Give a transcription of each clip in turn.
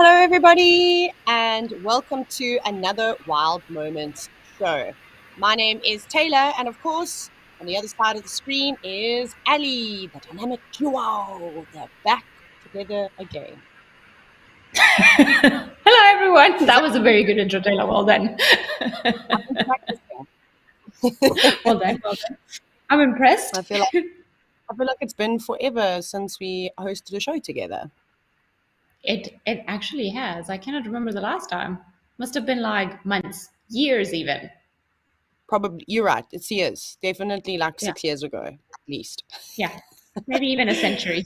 Hello, everybody, and welcome to another Wild Moments show. My name is Taylor, and of course, on the other side of the screen is Ali, the dynamic duo. They're back together again. Hello, everyone. That was a very good intro, Taylor. Well done. I've been practicing. Well done. I'm impressed. I feel like it's been forever since we hosted a show together. It actually has. I cannot remember the last time. Must have been like months, years even. Probably, you're right. It's years. Definitely like 6 years ago, at least. Yeah, maybe even a century.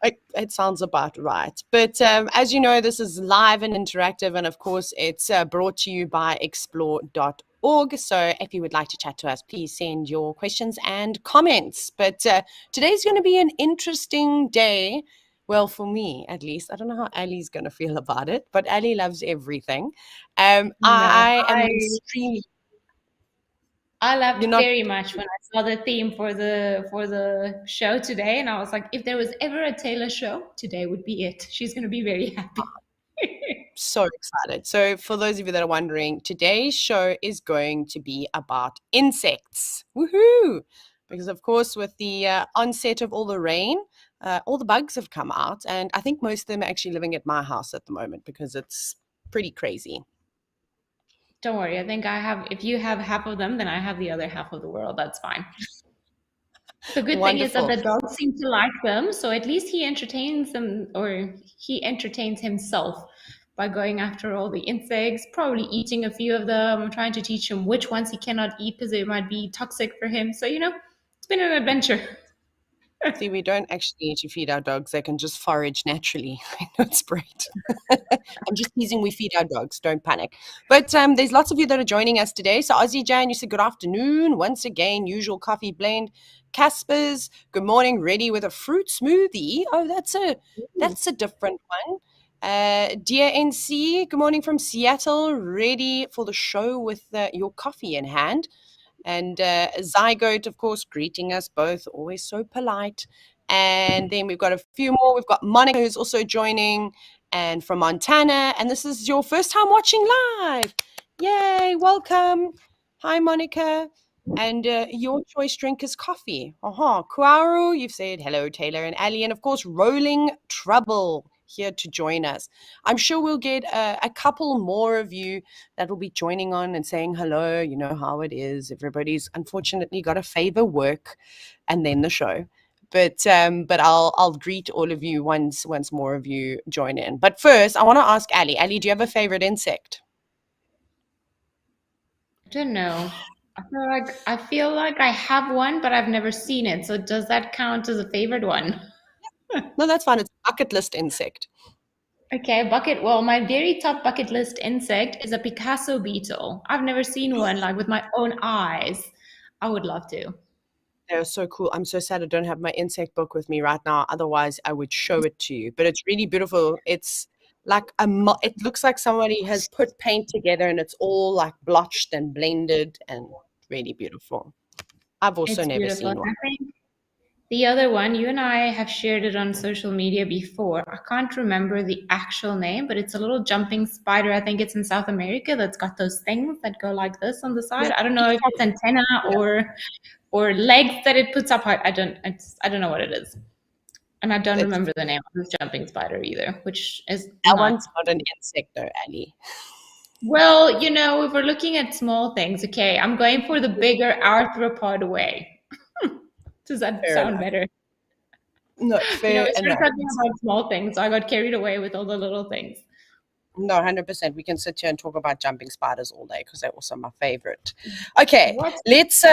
It sounds about right. But as you know, this is live and interactive. And of course, it's brought to you by explore.org. So if you would like to chat to us, please send your questions and comments. But today's going to be an interesting day. Well, for me, at least. I don't know how Ali's going to feel about it, but Ali loves everything. I am extremely... I loved very much when I saw the theme for the show today, and I was like, if there was ever a Taylor show, today would be it. She's going to be very happy. So excited. So for those of you that are wondering, today's show is going to be about insects. Woohoo! Because of course, with the onset of all the rain, all the bugs have come out, and I think most of them are actually living at my house at the moment because it's pretty crazy. Don't worry. I think if you have half of them, then I have the other half of the world. That's fine. The good thing is that the dogs seem to like them. So at least he entertains them, or he entertains himself by going after all the insects, probably eating a few of them. I'm trying to teach him which ones he cannot eat because they might be toxic for him. So, it's been an adventure. See, we don't actually need to feed our dogs. They can just forage naturally. I know it's great. I'm just teasing. We feed our dogs. Don't panic. But there's lots of you that are joining us today. So Ozzy Jan, you said good afternoon. Once again, usual coffee blend. Casper's, good morning. Ready with a fruit smoothie. Oh, that's a different one. Dear NC, good morning from Seattle. Ready for the show with your coffee in hand. And Zygote, of course, greeting us both, always so polite. And then we've got a few more. We've got Monica, who's also joining, and from Montana. And this is your first time watching live. Yay, welcome. Hi, Monica. And your choice drink is coffee. Kuaru, you've said hello, Taylor and Ali. And, of course, Rolling Trouble here to join us. I'm sure we'll get a couple more of you that will be joining on and saying hello. You know how it is. Everybody's unfortunately got to favor work and then the show. But I'll greet all of you once more of you join in. But first, I want to ask Ali. Ali, do you have a favorite insect? I don't know. I feel like I have one, but I've never seen it. So does that count as a favorite one? No, that's fine. It's a bucket list insect. Okay, well, my very top bucket list insect is a Picasso beetle. I've never seen one like with my own eyes. I would love to. They're so cool. I'm so sad I don't have my insect book with me right now. Otherwise, I would show it to you. But it's really beautiful. It's like it looks like somebody has put paint together and it's all like blotched and blended and really beautiful. I've also never seen one. The other one, you and I have shared it on social media before. I can't remember the actual name, but it's a little jumping spider. I think it's in South America that's got those things that go like this on the side. I don't know if it's antenna or legs that it puts up. I don't know what it is. And I don't remember the name of this jumping spider either, which is that one's not an insect though, Ali. Well, if we're looking at small things, okay, I'm going for the bigger arthropod way. Does that sound better? No, fair enough. We're talking about small things, so I got carried away with all the little things. No, 100%. We can sit here and talk about jumping spiders all day because they're also my favorite. Okay, let's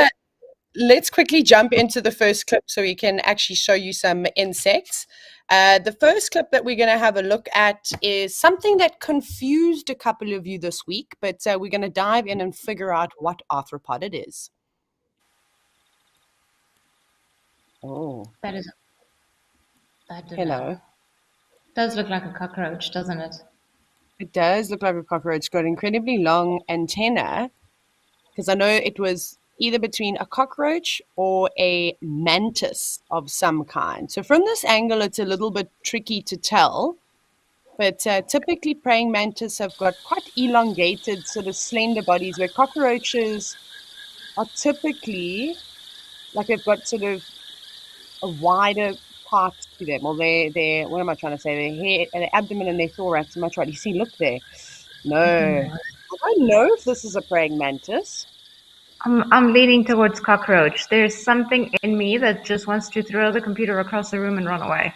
let's quickly jump into the first clip so we can actually show you some insects. The first clip that we're going to have a look at is something that confused a couple of you this week, but we're going to dive in and figure out what arthropod it is. Oh, That is. That hello. does look like a cockroach, doesn't it? It does look like a cockroach. It's got an incredibly long antenna, because I know it was either between a cockroach or a mantis of some kind. So from this angle, it's a little bit tricky to tell. But typically, praying mantis have got quite elongated, sort of slender bodies, where cockroaches are typically like they've got sort of a wider part to them, or their what am I trying to say? Their head, their abdomen, and their thorax. Am I trying? You see, look there. No, I don't know if this is a praying mantis. I'm leaning towards cockroach. There's something in me that just wants to throw the computer across the room and run away.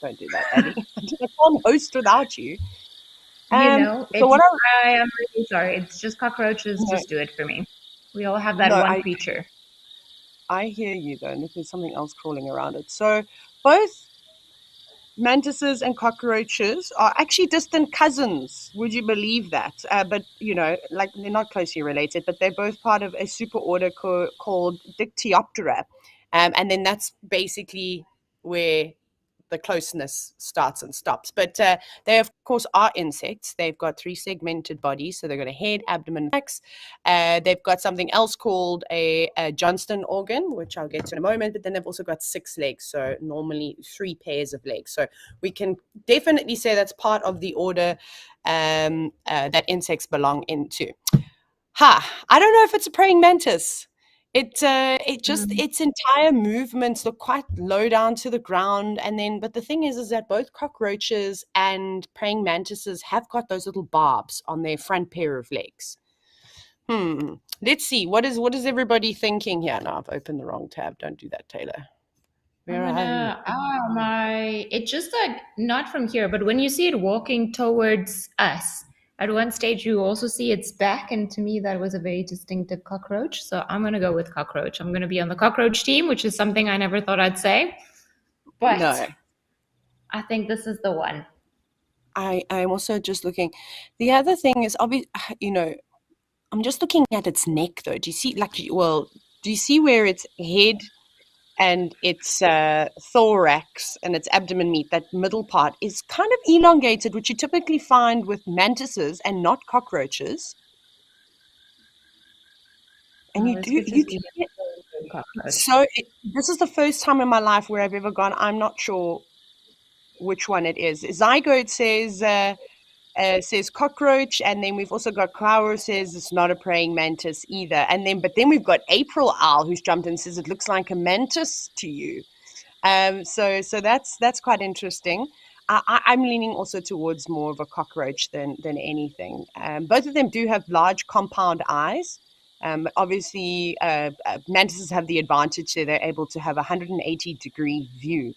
Don't do that, Ellie. I can't host without you. I am really sorry. It's just cockroaches. No, just do it for me. We all have that one creature. I hear you, though. Look, there's something else crawling around it. So both mantises and cockroaches are actually distant cousins. Would you believe that? But, like they're not closely related, but they're both part of a superorder called Dictyoptera. And then that's basically where the closeness starts and stops. But they, of course, are insects. They've got 3 segmented bodies. So they've got a head, abdomen, legs. They've got something else called a Johnston organ, which I'll get to in a moment. But then they've also got 6 legs. So normally 3 pairs of legs. So we can definitely say that's part of the order that insects belong into. I don't know if it's a praying mantis. Its entire movements look quite low down to the ground, but the thing is that both cockroaches and praying mantises have got those little barbs on their front pair of legs. Let's see. What is everybody thinking here? No, I've opened the wrong tab. Don't do that, Taylor. Where are you? It's just like not from here, but when you see it walking towards us. At one stage, you also see its back, and to me, that was a very distinctive cockroach. So I'm going to go with cockroach. I'm going to be on the cockroach team, which is something I never thought I'd say. But no. I think this is the one. I'm also just looking. The other thing is, obviously, I'm just looking at its neck, though. Do you see, do you see where its head and its thorax and its abdomen meet? That middle part is kind of elongated, which you typically find with mantises and not cockroaches. And so this is the first time in my life where I've ever gone, I'm not sure which one it is. Zygote says cockroach, and then we've also got Kaur says it's not a praying mantis either. But then we've got April Owl who's jumped in and says it looks like a mantis to you. So that's quite interesting. I'm leaning also towards more of a cockroach than anything. Both of them do have large compound eyes. Obviously, mantises have the advantage that they're able to have a 180-degree view.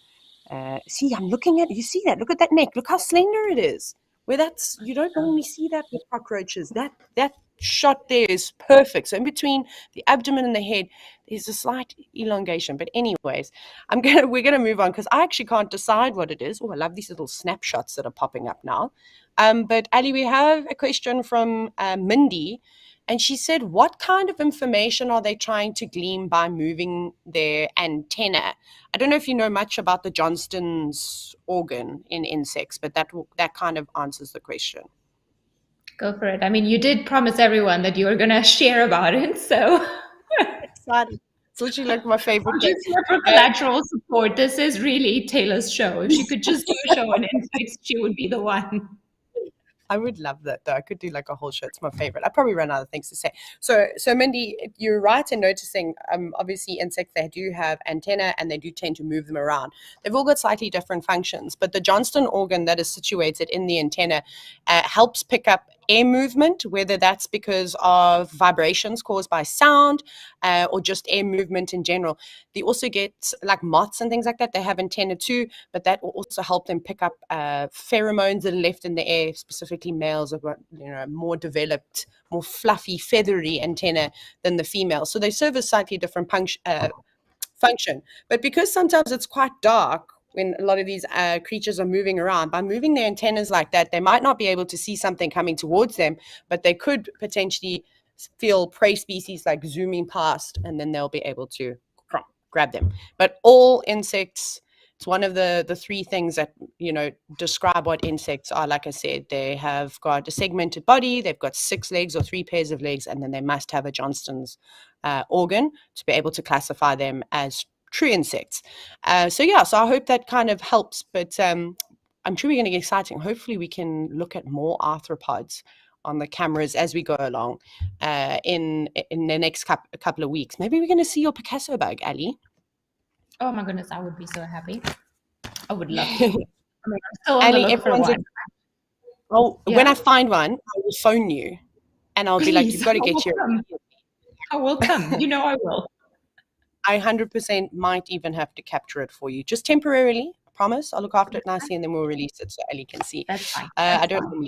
See, I'm looking at, you see that? Look at that neck. Look how slender it is. You don't normally see that with cockroaches. That shot there is perfect. So in between the abdomen and the head, there's a slight elongation. But anyways, we're gonna move on because I actually can't decide what it is. Oh, I love these little snapshots that are popping up now. But Ali, we have a question from Mindy. And she said, what kind of information are they trying to glean by moving their antenna? I don't know if you know much about the Johnston's organ in insects, but that kind of answers the question. Go for it. I mean, you did promise everyone that you were going to share about it, so. Excited. It's literally like my favorite thing. Just for collateral support, this is really Taylor's show. If she could just do a show on insects, she would be the one. I would love that, though. I could do like a whole show. It's my favorite. I probably run out of things to say. So Mindy, you're right in noticing, obviously insects, they do have antennae and they do tend to move them around. They've all got slightly different functions, but the Johnston organ that is situated in the antenna helps pick up air movement, whether that's because of vibrations caused by sound or just air movement in general. They also get like moths and things like that. They have antenna too, but that will also help them pick up pheromones that are left in the air. Specifically, males have got more developed, more fluffy, feathery antenna than the females. So they serve a slightly different function. But because sometimes it's quite dark when a lot of these creatures are moving around, by moving their antennas like that, they might not be able to see something coming towards them, but they could potentially feel prey species like zooming past, and then they'll be able to grab them. But all insects, it's one of the three things that describe what insects are. Like I said, they have got a segmented body, they've got 6 legs or 3 pairs of legs, and then they must have a Johnston's organ to be able to classify them as true insects. So I hope that kind of helps, but I'm truly going to get exciting. Hopefully we can look at more arthropods on the cameras as we go along in the next couple of weeks. Maybe we're going to see your Picasso bug, Ali. Oh my goodness, I would be so happy. I would love to. I mean, I'm still on Ali, the look for one. When I find one, I will phone you and I'll be like, you've got to get here. I will come. I will. I 100% might even have to capture it for you, just temporarily. I promise. I'll look after it nicely and then we'll release it so Ali can see. That's fine. I don't know.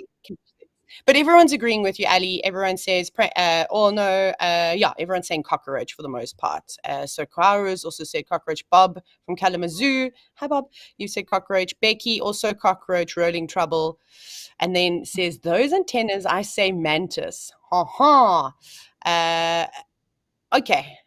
But everyone's agreeing with you, Ali. Everyone says, everyone's saying cockroach for the most part. So Karu's also said cockroach. Bob from Kalamazoo. Hi, Bob. You said cockroach. Becky, also cockroach, rolling trouble. And then says, those antennas, I say mantis. Okay.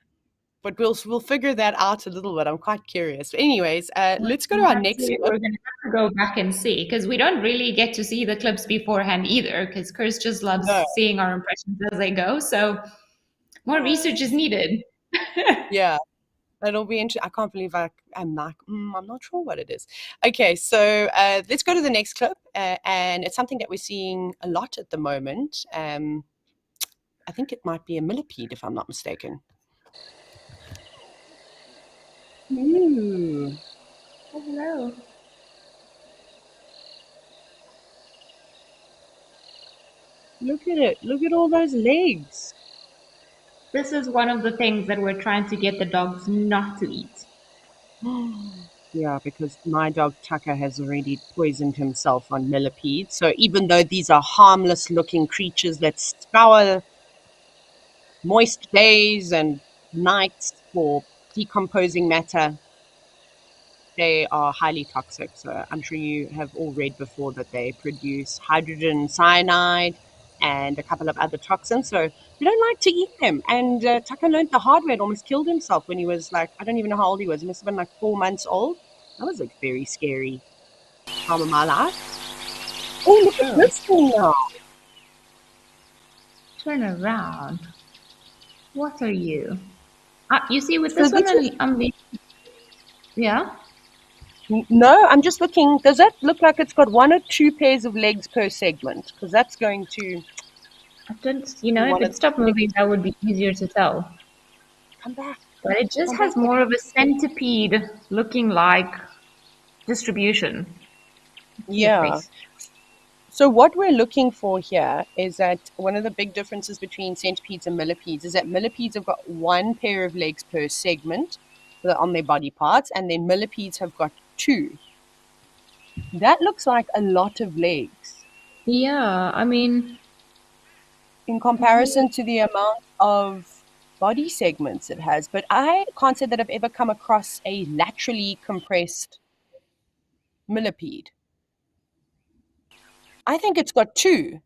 But we'll figure that out a little bit. I'm quite curious. But anyways, let's go to our next clip. We're going to have to go back and see, because we don't really get to see the clips beforehand either, because Chris just loves seeing our impressions as they go. So more research is needed. Yeah, it'll be interesting. I can't believe I'm not sure what it is. Okay, so let's go to the next clip. And it's something that we're seeing a lot at the moment. I think it might be a millipede, if I'm not mistaken. Ooh. Oh, hello. Look at it. Look at all those legs. This is one of the things that we're trying to get the dogs not to eat. Yeah, because my dog Tucker has already poisoned himself on millipedes. So even though these are harmless looking creatures that scour moist days and nights for decomposing matter, they are highly toxic. So I'm sure you have all read before that they produce hydrogen cyanide and a couple of other toxins. So we don't like to eat them. And Tucker learned the hard way. It almost killed himself when he was like, I don't even know how old he was. He must have been like 4 months old. That was a very scary time of my life. Oh, look at this thing now. Turn around. What are you? You see, with this one, yeah? No, I'm just looking. Does that look like it's got 1 or 2 pairs of legs per segment? Because that's going to... I don't, if it stopped moving, that would be easier to tell. Come back. But it just has more of a centipede looking like distribution. Yeah. So what we're looking for here is that one of the big differences between centipedes and millipedes is that millipedes have got 1 pair of legs per segment on their body parts, and then millipedes have got 2. That looks like a lot of legs. Yeah, I mean, in comparison to the amount of body segments it has. But I can't say that I've ever come across a laterally compressed millipede. I think it's got 2.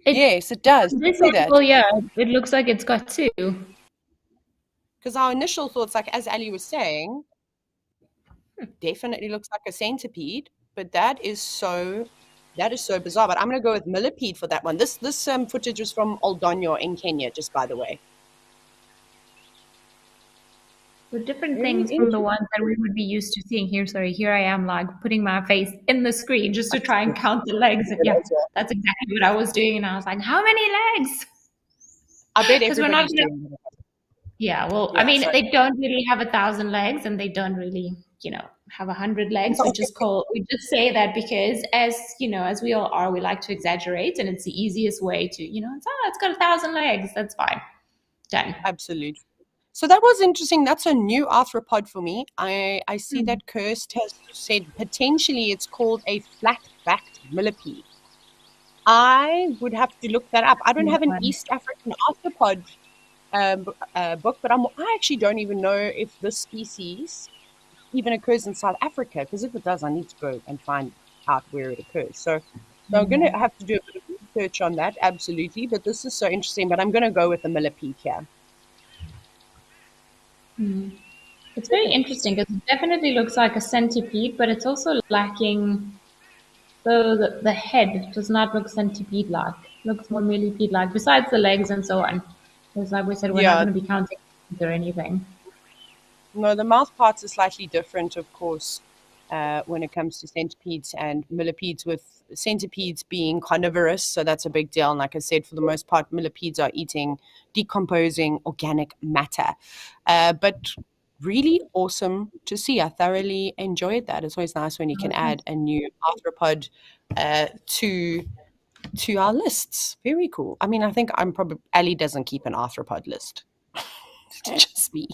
Yes, it does. This article, yeah, it looks like it's got 2. Because our initial thoughts, like as Ali was saying, definitely looks like a centipede, but that is so bizarre. But I'm going to go with millipede for that one. This footage was from Oldonyo in Kenya, just by the way. With different things from the ones that we would be used to seeing here. Sorry, here I am like putting my face in the screen just to try and count the legs. And yeah, that's exactly what I was doing. And I was like, how many legs? I bet everybody's doing that. Yeah, well, I mean, they don't really have 1,000 legs and they don't really have 100 legs. We just say that because, as we all are, we like to exaggerate, and it's the easiest way to, it's got 1,000 legs. That's fine. Done. Absolutely. So that was interesting. That's a new arthropod for me. I see that Kirst has said potentially it's called a flat-backed millipede. I would have to look that up. I don't have an East African arthropod book, but I actually don't even know if this species even occurs in South Africa, because if it does, I need to go and find out where it occurs. So I'm going to have to do a bit of research on that, absolutely. But this is so interesting. But I'm going to go with the millipede here. It's very interesting because it definitely looks like a centipede, but it's also lacking. So the head does not look centipede-like. Looks more millipede-like. Besides the legs and so on, because like we said, we're not going to be counting or anything. No, the mouth parts are slightly different, of course, when it comes to centipedes and millipedes, with centipedes being carnivorous. So that's a big deal. And like I said, for the most part, millipedes are eating decomposing organic matter. But really awesome to see. I thoroughly enjoyed that. It's always nice when you can add a new arthropod to our lists. Very cool. I mean, I think Ali doesn't keep an arthropod list. It's just me.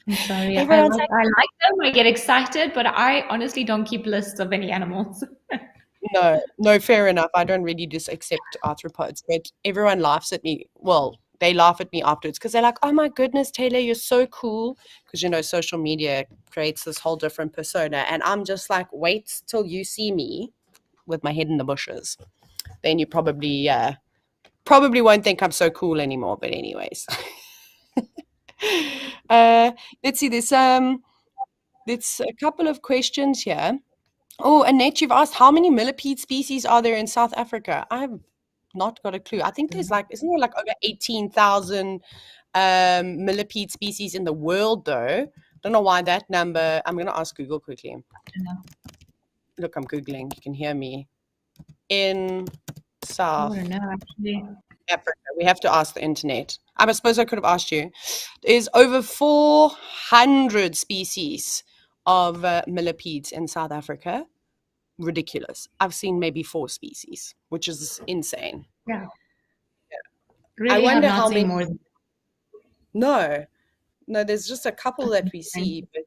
I'm sorry. I like them. I get excited, but I honestly don't keep lists of any animals. No, fair enough. I don't really just accept arthropods, but everyone laughs at me. Well, they laugh at me afterwards because they're like, "Oh my goodness, Taylor, you're so cool." Because social media creates this whole different persona, and I'm just like, wait till you see me with my head in the bushes, then you probably won't think I'm so cool anymore. But anyways. Let's see this. There's a couple of questions here. Oh, Annette, you've asked how many millipede species are there in South Africa? I've not got a clue. I think there's isn't there over 18,000 millipede species in the world, though? Don't know why that number. I'm going to ask Google quickly. Look, I'm Googling. You can hear me. In South Africa. We have to ask the internet. I suppose I could have asked you. There's over 400 species of millipedes in South Africa. Ridiculous. I've seen maybe 4 species, which is insane. Yeah. Really, I wonder how many more. No, there's just a couple that we see, but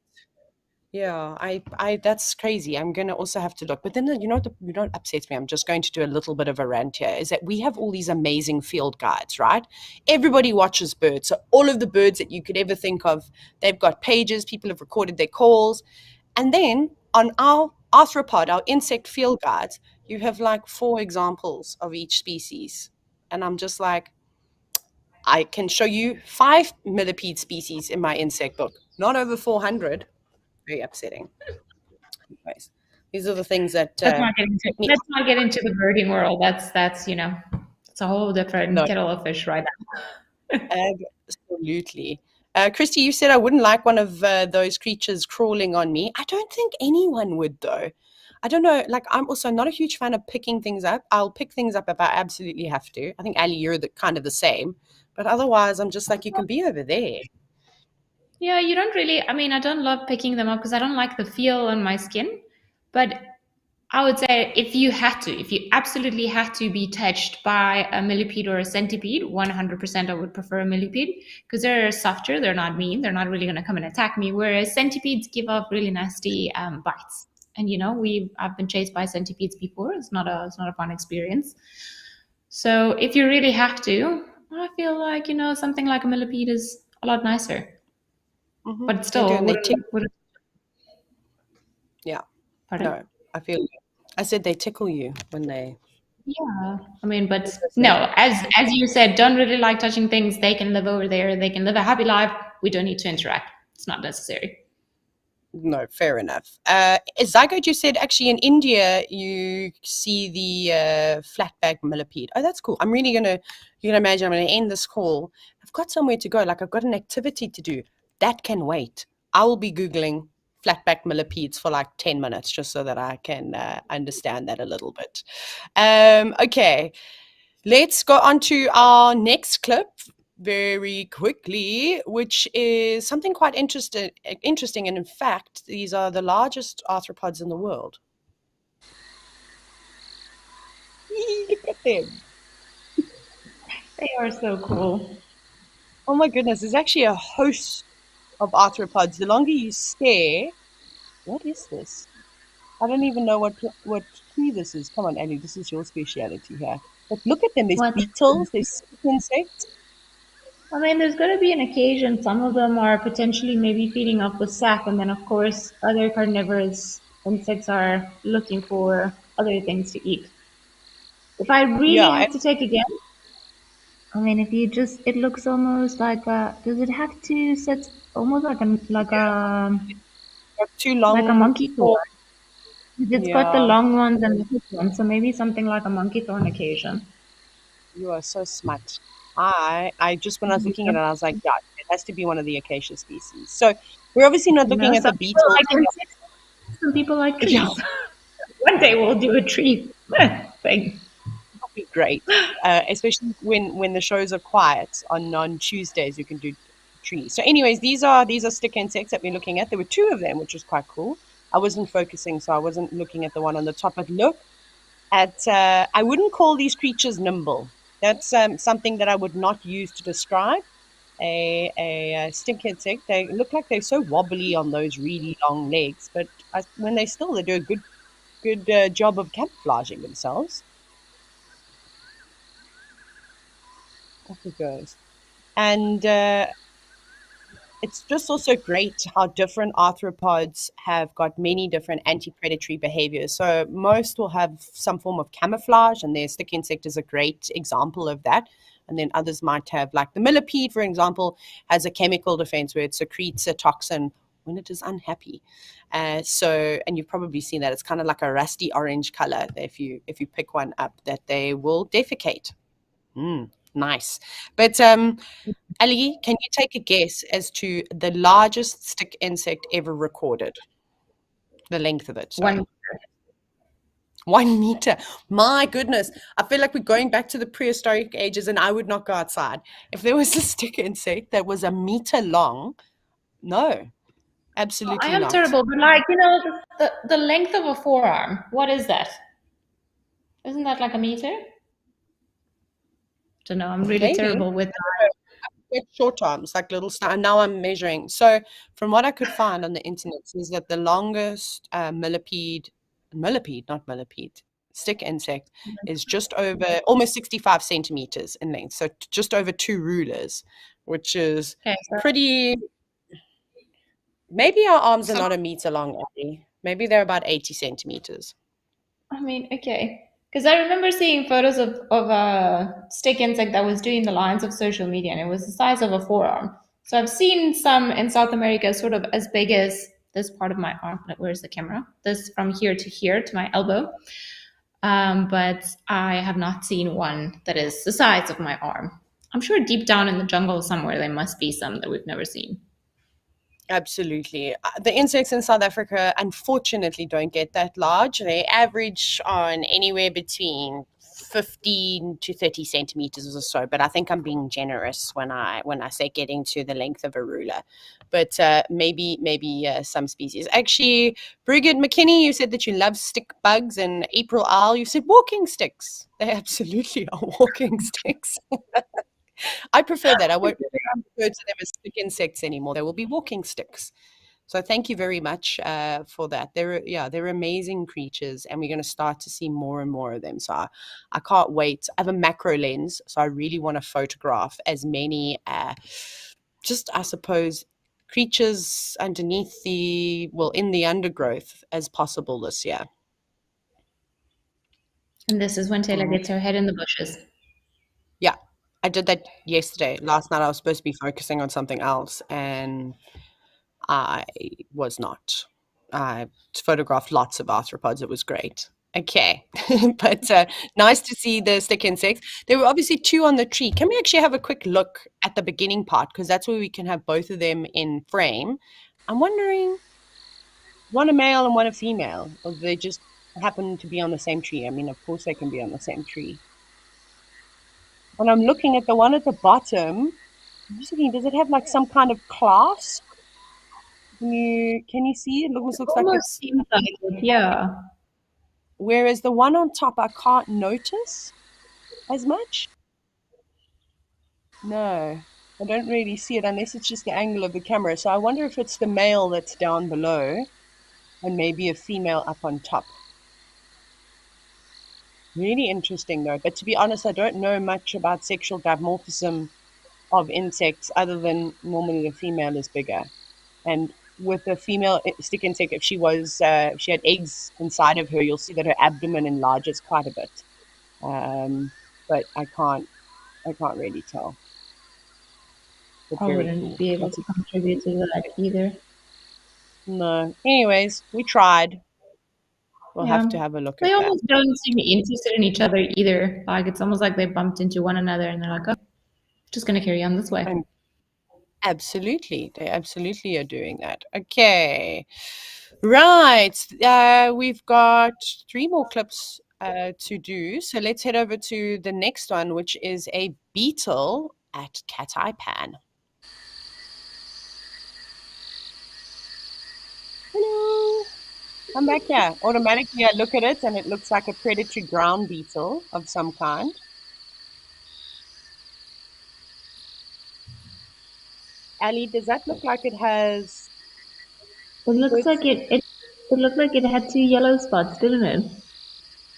yeah, I that's crazy. I'm going to also have to look. But then, you know what upsets me? I'm just going to do a little bit of a rant here, is that we have all these amazing field guides, right? Everybody watches birds. So all of the birds that you could ever think of, they've got pages, people have recorded their calls. And then on our arthropod, our insect field guides, you have 4 examples of each species. And I'm just like, I can show you 5 millipede species in my insect book, not over 400. Very upsetting. Anyways, these are the things that let's not get into the birding world. That's it's a whole different kettle of fish right now. Absolutely. Christy, you said I wouldn't like one of those creatures crawling on me. I don't think anyone would, though. I don't know. I'm also not a huge fan of picking things up. I'll pick things up if I absolutely have to. I think, Ali, you're kind of the same. But otherwise, I'm just like, you can be over there. Yeah, you don't really, I don't love picking them up because I don't like the feel on my skin. But I would say if you absolutely had to be touched by a millipede or a centipede, 100% I would prefer a millipede because they're softer, they're not mean, they're not really going to come and attack me, whereas centipedes give off really nasty bites. And I've been chased by centipedes before. It's not a fun experience. So if you really have to, I feel like something like a millipede is a lot nicer. Mm-hmm. But still, yeah. Pardon? No, I said they tickle you when they. Yeah, but no, as you said, don't really like touching things. They can live over there. They can live a happy life. We don't need to interact. It's not necessary. No, fair enough. Zygote, you said actually in India you see the flatback millipede. Oh, that's cool. You can imagine I'm going to end this call. I've got somewhere to go. I've got an activity to do. That can wait. I will be Googling flatback millipedes for 10 minutes just so that I can understand that a little bit. Okay, let's go on to our next clip. very quickly, which is something quite interesting. And in fact, these are the largest arthropods in the world. Look at them. They are so cool. Oh my goodness, there's actually a host of arthropods. The longer you stare, what is this? I don't even know what tree this is. Come on, Ellie, this is your speciality here. But look at them. There's What? beetles, there's insects. I mean, there's going to be an occasion. Some of them are potentially maybe feeding off the sap, and then of course other carnivorous insects are looking for other things to eat. If I really Yeah, have to take a guess, I mean, if you just, it looks almost like a. Does it have to sit almost too like a long monkey for. thorn? It's got the Yeah, long ones and the thick ones, so maybe something like a monkey thorn occasion. you are so smart. I just when I was looking at it, I was like, yeah, it has to be one of the acacia species. So we're obviously not You know, looking at the some people beetles. like insects, some people like Yeah, trees. One day we'll do a tree thing. that'll be great. Especially when the shows are quiet on Tuesdays, you can do trees. So, anyways, these are stick insects that we're looking at. There were two of them, which was quite cool. I wasn't focusing, so I wasn't looking at the one on the top. But look at I wouldn't call these creatures nimble. That's something that I would not use to describe a stick insect. They look like they're so wobbly on those really long legs, but when they still, they do a good job of camouflaging themselves. Off it goes. And it's just also great how different arthropods have got many different anti-predatory behaviors. So most will have some form of camouflage, and their stick insect is a great example of that. And then others might have, like the millipede, for example, has a chemical defense where it secretes a toxin when it is unhappy. And you've probably seen that. It's kind of like a rusty orange color. If you pick one up, that they will defecate. Nice. But Ali, can you take a guess as to the largest stick insect ever recorded? The length of it, sorry. One. 1 meter. My goodness. I feel like we're going back to the prehistoric ages and I would not go outside. If there was a stick insect that was 1 meter long, no, I absolutely am not. terrible, but like the length of a forearm. What is that? Isn't that like a meter? Don't know. I'm really Maybe. terrible with. Short arms, like little and now I'm measuring. So from what I could find on the internet is that the longest millipede, not millipede, stick insect is just over almost 65 centimeters in length. So just over 2 rulers, which is Okay, so pretty. Maybe our arms are not 1 meter long, Abby. Maybe they're about 80 centimeters. I mean, okay. Because I remember seeing photos of a stick insect that was doing the lines of social media, and it was the size of a forearm. So I've seen some in South America, sort of as big as this part of my arm. Like, where's the camera? This from here to my elbow. But I have not seen one that is the size of my arm. I'm sure deep down in the jungle somewhere there must be some that we've never seen. Absolutely. The insects in South Africa, unfortunately, don't get that large. They average on anywhere between 15 to 30 centimeters or so. But I think I'm being generous when I say getting to the length of a ruler. But maybe some species. Actually, Brigid McKinney, you said that you love stick bugs, and April Owl, you said walking sticks. They absolutely are walking sticks. I prefer that. I won't refer to them as stick insects anymore. They will be walking sticks. So thank you very much for that. They're amazing creatures, and we're going to start to see more and more of them. So I can't wait. I have a macro lens, so I really want to photograph as many, just I suppose, creatures underneath in the undergrowth as possible this year. And this is when Taylor gets her head in the bushes. Yeah, I did that yesterday. Last night I was supposed to be focusing on something else, and I was not. I photographed lots of arthropods. It was great. Okay, but nice to see the stick insects. There were obviously two on the tree. Can we actually have a quick look at the beginning part? Because that's where we can have both of them in frame. I'm wondering, one a male and one a female, or they just happen to be on the same tree? I mean, of course they can be on the same tree. And I'm looking at the one at the bottom. I'm just thinking, does it have like some kind of clasp? Can you see? It almost It looks like almost it's. seems like it, yeah. Whereas the one on top, I can't notice as much. No, I don't really see it unless it's just the angle of the camera. So I wonder if it's the male that's down below and maybe a female up on top. Really interesting though. But to be honest, I don't know much about sexual dimorphism of insects other than normally the female is bigger. And with a female stick insect, if she had eggs inside of her, you'll see that her abdomen enlarges quite a bit. But I can't really tell. But I very wouldn't cool. be able Lots to of contribute to that either. no. Anyways, we tried. We'll have Yeah. to have a look They at that. almost don't seem interested in each other either. Like it's almost like they bumped into one another and they're like, oh, just gonna carry on this way. And absolutely, they absolutely are doing that. Okay, right. We've got 3 more clips to do, so let's head over to the next one, which is a beetle at Katmai. Hello. I'm back here. Automatically, I look at it and it looks like a predatory ground beetle of some kind. Ali, does that look like it has? It looks First, like it looked like it had 2 yellow spots, didn't it?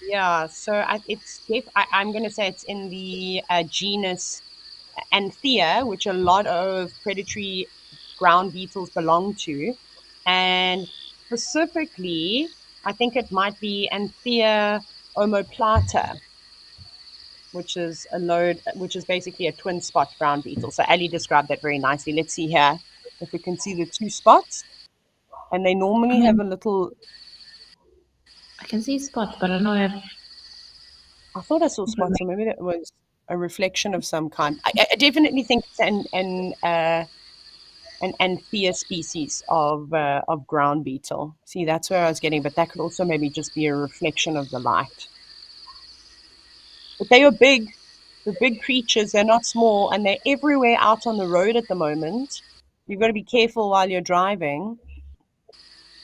yeah. So I'm going to say it's in the genus Anthea, which a lot of predatory ground beetles belong to, and specifically, I think it might be Anthea omoplata, which is basically a twin spot ground beetle. So Ali described that very nicely. Let's see here if we can see the 2 spots, and they I normally have mean, a little. I can see spots, but I don't know I thought I saw if it spots, or maybe that was a reflection of some kind. I definitely think it's an Anthea species of ground beetle. See, that's where I was getting, but that could also maybe just be a reflection of the light. But they are big. They're big creatures. They're not small, and they're everywhere out on the road at the moment. You've got to be careful while you're driving.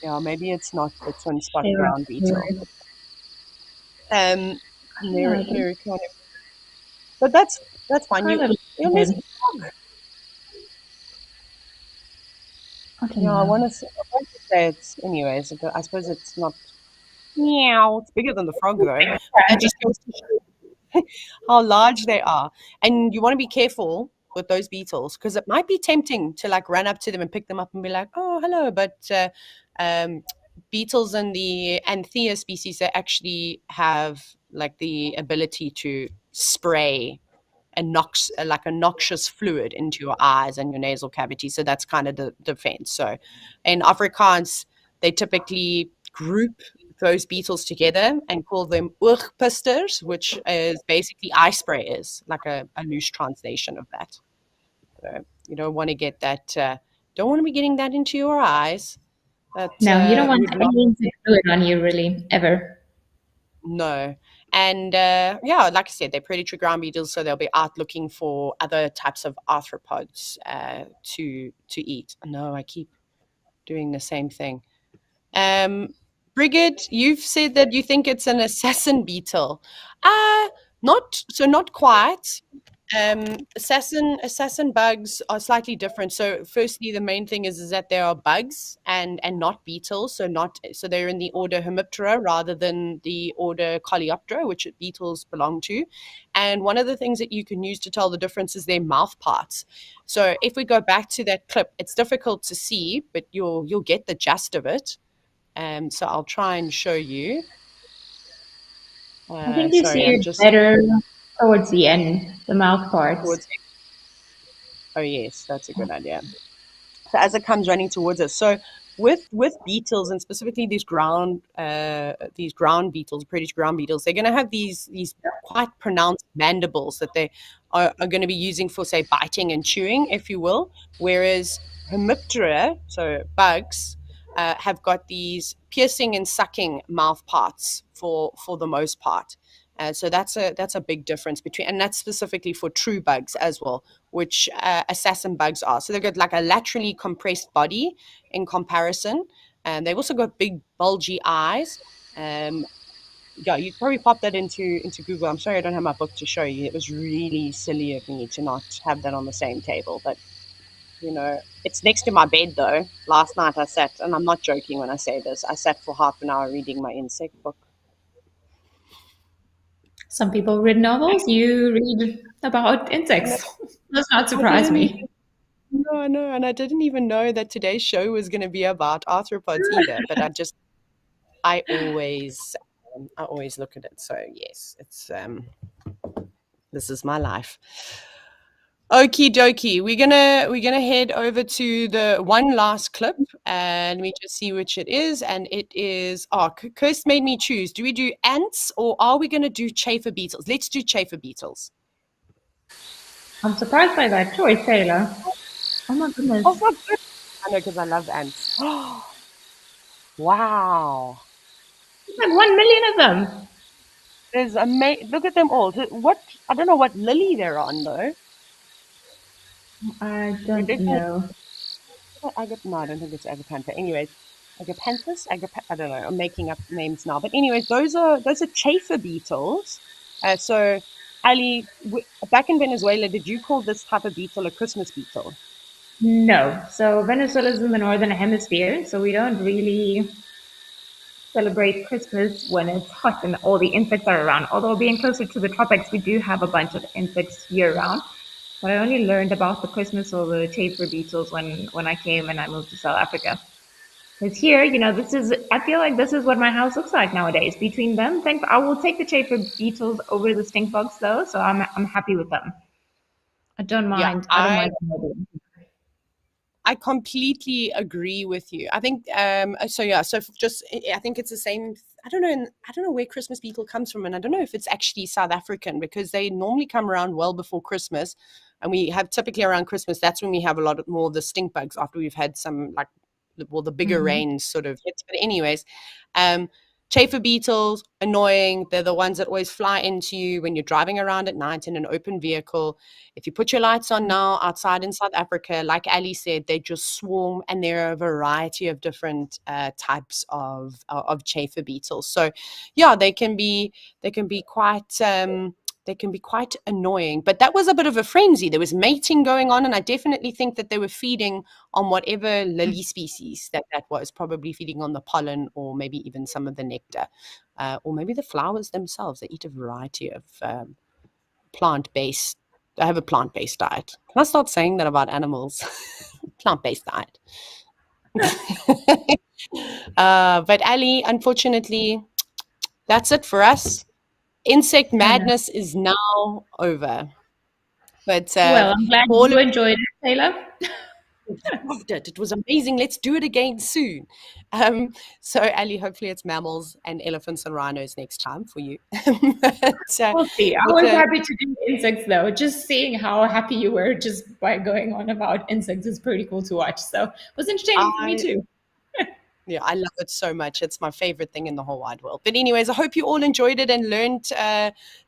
Yeah, maybe it's not the twin spot they're up ground beetle. here. Um, I don't know. It they're kind of, but that's fine. kind of And there's a dead. frog. I don't Yeah, know. I want to say it's, anyways. I suppose it's not. Meow. It's bigger than the frog though, but that just goes to show how large they are. And you want to be careful with those beetles because it might be tempting to like run up to them and pick them up and be like, "Oh, hello." But um, beetles in the Anthea species, they actually have like the ability to spray like a noxious fluid into your eyes and your nasal cavity. So that's kind of the defense. So in Afrikaans, they typically group those beetles together and call them oogpisters, which is basically eye sprayers, like a loose translation of that. So you don't want to get that. Don't want to be getting that into your eyes. That No, you don't want would not. anything to do it on you, really, ever. No. And yeah, like I said, they're predatory ground beetles, so they'll be out looking for other types of arthropods to eat. No, I keep doing the same thing. Um, Brigid, you've said that you think it's an assassin beetle. Uh, not quite. Assassin bugs are slightly different. So, firstly, the main thing is that they are bugs and not beetles. So they're in the order Hemiptera rather than the order Coleoptera, which beetles belong to. And one of the things that you can use to tell the difference is their mouth parts. So, if we go back to that clip, it's difficult to see, but you'll get the gist of it. So I'll try and show you. I think you see Sorry, I'm it just better towards the end, the mouth parts. towards. Oh yes, that's a good idea. So as it comes running towards us, so with beetles and specifically these ground beetles, British ground beetles, they're going to have these quite pronounced mandibles that they are going to be using for say biting and chewing, if you will. Whereas Hemiptera, so bugs, have got these piercing and sucking mouth parts for the most part. So that's a big difference between, and that's specifically for true bugs as well. which assassin bugs are. So they've got like a laterally compressed body in comparison. And they've also got big bulgy eyes. Yeah, you'd probably pop that into Google. I'm sorry I don't have my book to show you. It was really silly of me to not have that on the same table. But, it's next to my bed, though. Last night I sat, and I'm not joking when I say this, I sat for half an hour reading my insect book. Some people read novels. You read about insects. Does not surprise me. No, I know, and I didn't even know that today's show was going to be about arthropods either. But I always look at it. So yes, this is my life. Okie dokie. We're gonna head over to the one last clip, and we just see which it is. And it is Kirst made me choose. Do we do ants or are we gonna do chafer beetles? Let's do chafer beetles. I'm surprised by that choice, Taylor. Oh my goodness. Oh my goodness. I know, because I love ants. Wow. There's like 1 million of them. There's look at them all. I don't know what lily they're on though. I don't know. No, I don't think it's Agapantha. Anyways, Agapanthus? I don't know. I'm making up names now. But anyways, those are chafer beetles. So, Ali, back in Venezuela, did you call this type of beetle a Christmas beetle? No. So Venezuela is in the northern hemisphere, so we don't really celebrate Christmas when it's hot and all the insects are around. Although being closer to the tropics, we do have a bunch of insects year round. But I only learned about the Christmas or the chafer beetles when I came and I moved to South Africa. Because here, I feel like this is what my house looks like nowadays. Between them, I will take the chafer beetles over the stink bugs though, so I'm happy with them. I don't mind. Yeah, I don't mind them. I completely agree with you. I think so just I think it's the same. I don't know where Christmas beetle comes from, and I don't know if it's actually South African, because they normally come around well before Christmas, and we have typically around Christmas, that's when we have a lot more of the stink bugs after we've had some the bigger rains sort of hits. But anyways, chafer beetles, annoying. They're the ones that always fly into you when you're driving around at night in an open vehicle. If you put your lights on now outside in South Africa, like Ali said, they just swarm, and there are a variety of different types of chafer beetles. So, yeah, they can be quite annoying. But that was a bit of a frenzy. There was mating going on, and I definitely think that they were feeding on whatever lily species that was, probably feeding on the pollen or maybe even some of the nectar, or maybe the flowers themselves. They eat a variety of plant-based. I have a plant-based diet. Can I start saying that about animals? Plant-based diet. But Ali, unfortunately, that's it for us. Insect madness is now over. But well, I'm glad you enjoyed it, Taylor. Loved it. It was amazing. Let's do it again soon. So, Ali, hopefully it's mammals and elephants and rhinos next time for you. We'll see. I was happy to do insects, though. Just seeing how happy you were just by going on about insects is pretty cool to watch. So it was entertaining for me too. Yeah, I love it so much. It's my favorite thing in the whole wide world. But anyways, I hope you all enjoyed it and learned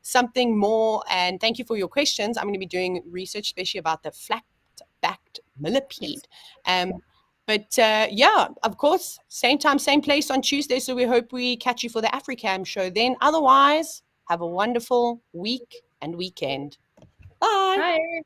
something more. And thank you for your questions. I'm going to be doing research, especially about the flat-backed millipede. But yeah, of course, same time, same place on Tuesday. So we hope we catch you for the Africam show then. Otherwise, have a wonderful week and weekend. Bye. Bye.